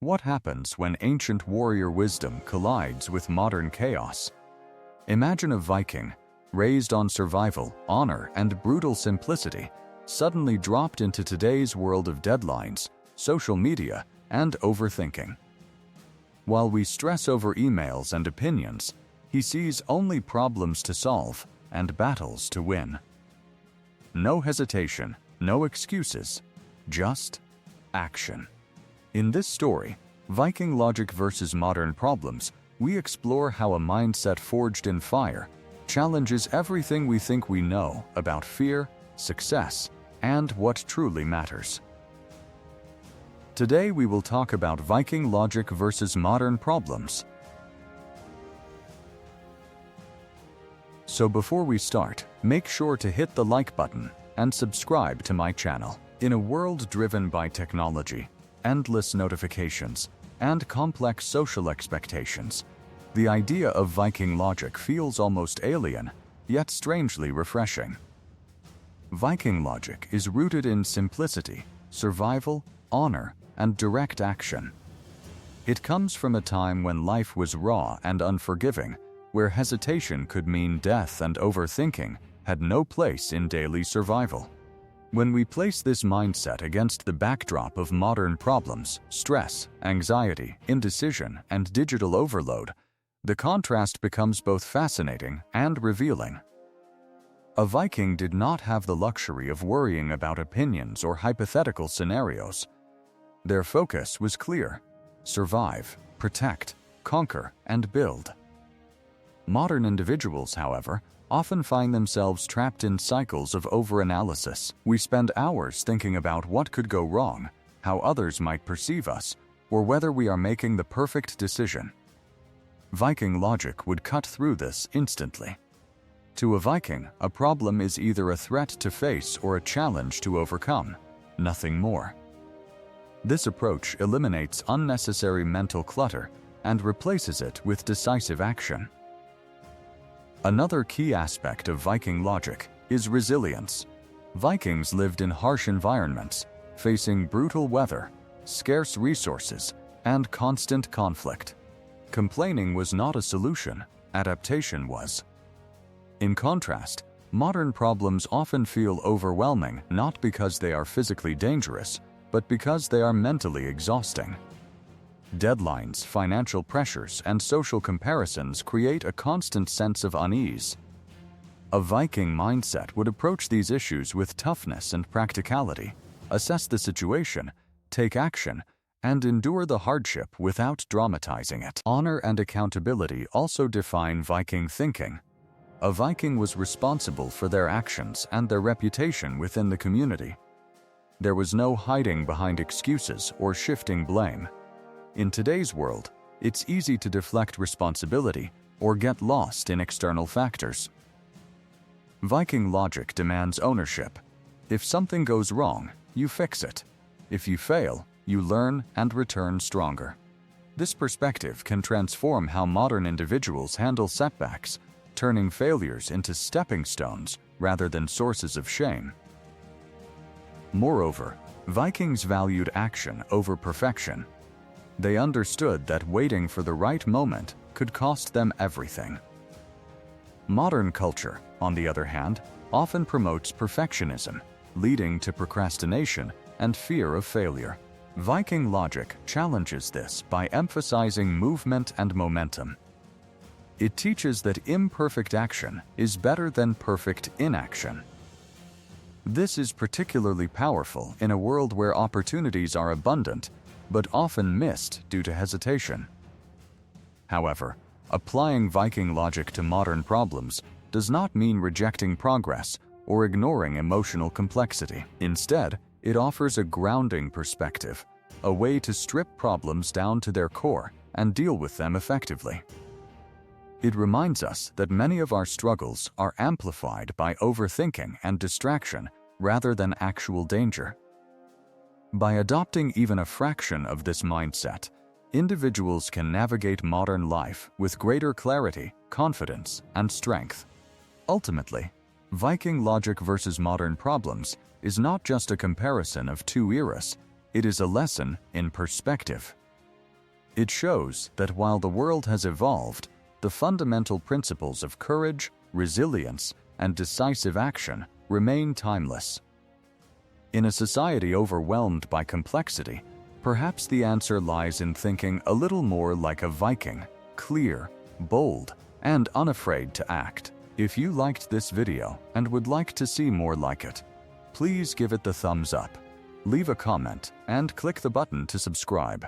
What happens when ancient warrior wisdom collides with modern chaos? Imagine a Viking, raised on survival, honor, and brutal simplicity, suddenly dropped into today's world of deadlines, social media, and overthinking. While we stress over emails and opinions, he sees only problems to solve and battles to win. No hesitation, no excuses, just action. In this story, Viking logic versus modern problems, we explore how a mindset forged in fire challenges everything we think we know about fear, success, and what truly matters. Today we will talk about Viking logic versus modern problems. So before we start, make sure to hit the like button and subscribe to my channel. In a world driven by technology, endless notifications, and complex social expectations, the idea of Viking logic feels almost alien, yet strangely refreshing. Viking logic is rooted in simplicity, survival, honor, and direct action. It comes from a time when life was raw and unforgiving, where hesitation could mean death and overthinking had no place in daily survival. When we place this mindset against the backdrop of modern problems, stress, anxiety, indecision, and digital overload, the contrast becomes both fascinating and revealing. A Viking did not have the luxury of worrying about opinions or hypothetical scenarios. Their focus was clear: survive, protect, conquer, and build. Modern individuals, however, often find themselves trapped in cycles of overanalysis. We spend hours thinking about what could go wrong, how others might perceive us, or whether we are making the perfect decision. Viking logic would cut through this instantly. To a Viking, a problem is either a threat to face or a challenge to overcome, nothing more. This approach eliminates unnecessary mental clutter and replaces it with decisive action. Another key aspect of Viking logic is resilience. Vikings lived in harsh environments, facing brutal weather, scarce resources, and constant conflict. Complaining was not a solution, adaptation was. In contrast, modern problems often feel overwhelming not because they are physically dangerous, but because they are mentally exhausting. Deadlines, financial pressures, and social comparisons create a constant sense of unease. A Viking mindset would approach these issues with toughness and practicality, assess the situation, take action, and endure the hardship without dramatizing it. Honor and accountability also define Viking thinking. A Viking was responsible for their actions and their reputation within the community. There was no hiding behind excuses or shifting blame. In today's world, it's easy to deflect responsibility or get lost in external factors. Viking logic demands ownership. If something goes wrong, you fix it. If you fail, you learn and return stronger. This perspective can transform how modern individuals handle setbacks, turning failures into stepping stones rather than sources of shame. Moreover, Vikings valued action over perfection. They understood that waiting for the right moment could cost them everything. Modern culture, on the other hand, often promotes perfectionism, leading to procrastination and fear of failure. Viking logic challenges this by emphasizing movement and momentum. It teaches that imperfect action is better than perfect inaction. This is particularly powerful in a world where opportunities are abundant, but often missed due to hesitation. However, applying Viking logic to modern problems does not mean rejecting progress or ignoring emotional complexity. Instead, it offers a grounding perspective, a way to strip problems down to their core and deal with them effectively. It reminds us that many of our struggles are amplified by overthinking and distraction rather than actual danger. By adopting even a fraction of this mindset, individuals can navigate modern life with greater clarity, confidence, and strength. Ultimately, Viking logic versus modern problems is not just a comparison of two eras, it is a lesson in perspective. It shows that while the world has evolved, the fundamental principles of courage, resilience, and decisive action remain timeless. In a society overwhelmed by complexity, perhaps the answer lies in thinking a little more like a Viking, clear, bold, and unafraid to act. If you liked this video and would like to see more like it, please give it the thumbs up, leave a comment, and click the button to subscribe.